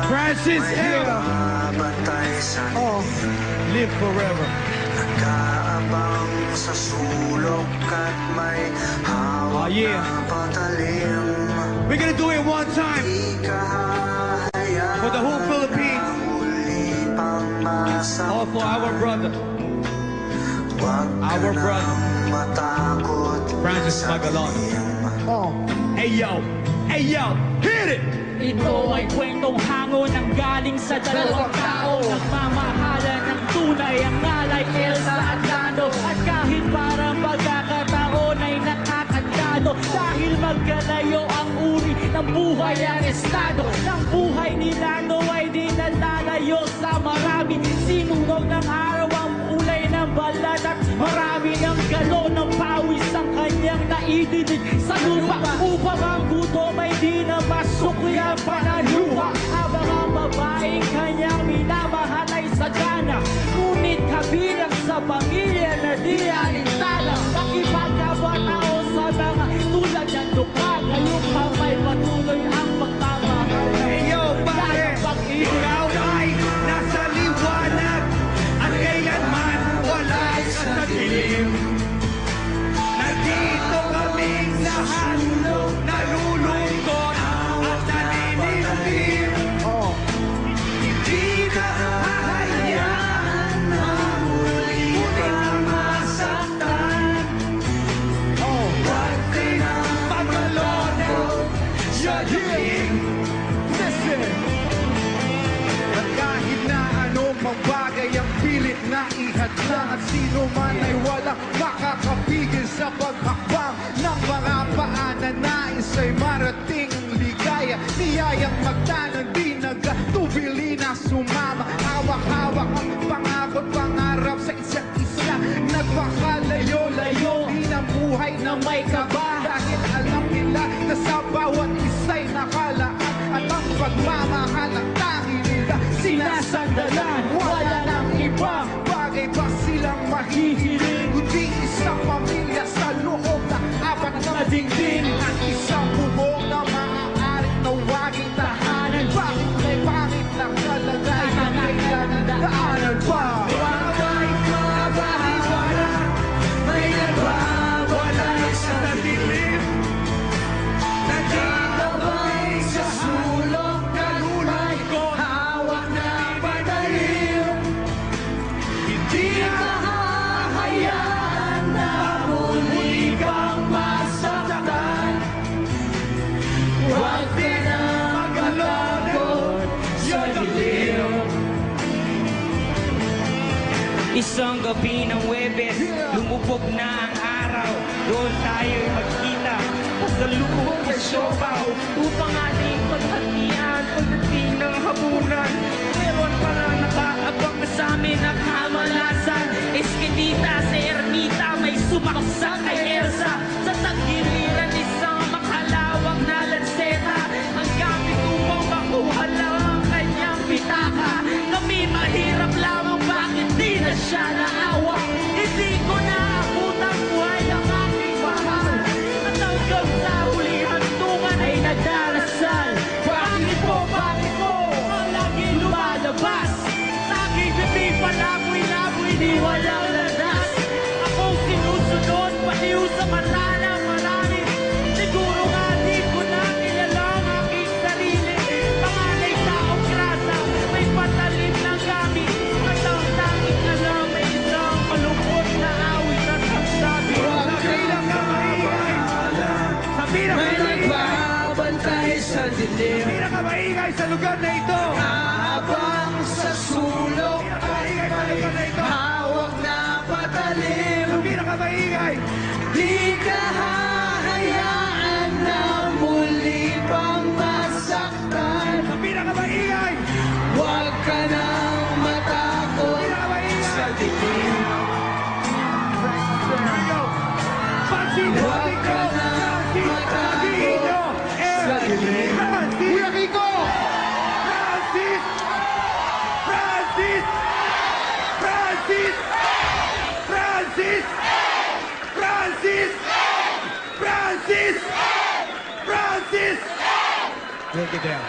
Francis Hill. Oh, live forever. Nag-aabang sa sulok at may hawak na patalim. We're gonna do it one time for the whole Philippines. All for our brother. Our brother. Francis Magalon. Oh. Hey yo, hit it! Ito ay kwentong hango ng galing sa dalawang tao. Nagmamahalan ng tunay ang ngalay Elsa at Lando. At kahit parang pagkakataon ay nakakagdado, dahil magkalayo ang uri ng buhay ang estado. Ng buhay ni Lando ay di nalalayo sa marami. Sinunog ng araw ang ulay ng balat, at marami ng galon ng pawis ang kanyang naidinig sa lupa, upang ang gutom ay di na masukli ang panaluha. Habang ang babaeng kanyang minamahal ay sagana, ngunit kabilang sa pamilya na di alintana. Nakipagkabataw sa mga tulad ng lupa, ngayong may patuloy ang pagmamahal. Yo, pare, ikaw ay nasa liwanag at kailanman wala sa dilim. Nandito kaming lahat, nalulungkot at naninilim. Hindi ka hahayaan na muli kang masaktan. Huwag ka nang magalon sa dilim. Listen! At kahit na anong mga bagay ang pilit na ihadla, at sino man ay walang makakapigil sa paghakbang ng mga paanan, nais ay marating ang ligaya. Niyayang magtanong, di nagatubili na sumama. Hawak-hawak ang pangako at pangarap sa isa't isa. Nagpakalayo-layo din ang buhay na may kaba, dahil alam nila na sa bawat isa'y nakalaan at ang pagmamahal ang tangi nila sinasandalan. Wala nang ibang bagay pa silang mahihiling, kundi isang pamilya sa loob na apat na dingding, at isang bubong na maaaring nawaging tahanan. Bakit may pangit na kalagayan, kailangan daanan pa? May kabahiwala, may nagwawalay sa dilim. Nandito ba'y sa sulok na lulungkot, hawak na patalim. Hindi ka hahayaan na muli kang masaktan. Huwag ka na magalon sa dilim. Isang gabi ng Webes, lumubog na ang araw. Doon tayo'y magkita sa lubog na siopaw, upang ating paghatian pagdating ng hapunan. Meron pala nakaabang sa amin ang kamalasan. Eskinita sa ermita, may sumaksak kay Elsa. Sa tagiliran isang makalawang na lanseta, ang gamit upang makuha lang ang kanyang pitaka. Kami mahirap lamang, bakit di na siya naawa? Hindi ko naabutang buhay ang aking mahal, at hanggang sa huling hantungan ay nagdarasal. Bakit po ang lagi lumalabas sa aking bibig, palaboy-laboy di walang lanas? Akong sinusunod, paliw sa mata ng marami. Siguro nga di ko na kilala ang aking sarili. Pangalay taong grasa, may patalim ng gamit, at ang tanging alam may isang malungkot na awit at pagsabi. May Nagbabantay sa dilim, pinakamaingay sa lugar na ito. habang sa sulok ay may hawak na patalim. Pinakamaingay. Di ka hahayaan na muli pang masaktan. Pinakamaingay. Huwag ka nang matakot sa dilim. Pansin mo, Huwag ka nang matakot sa dilim. Kuya Kiko! Francis! Francis! Francis! Francis! Francis! Francis! Francis! Thank you, Del.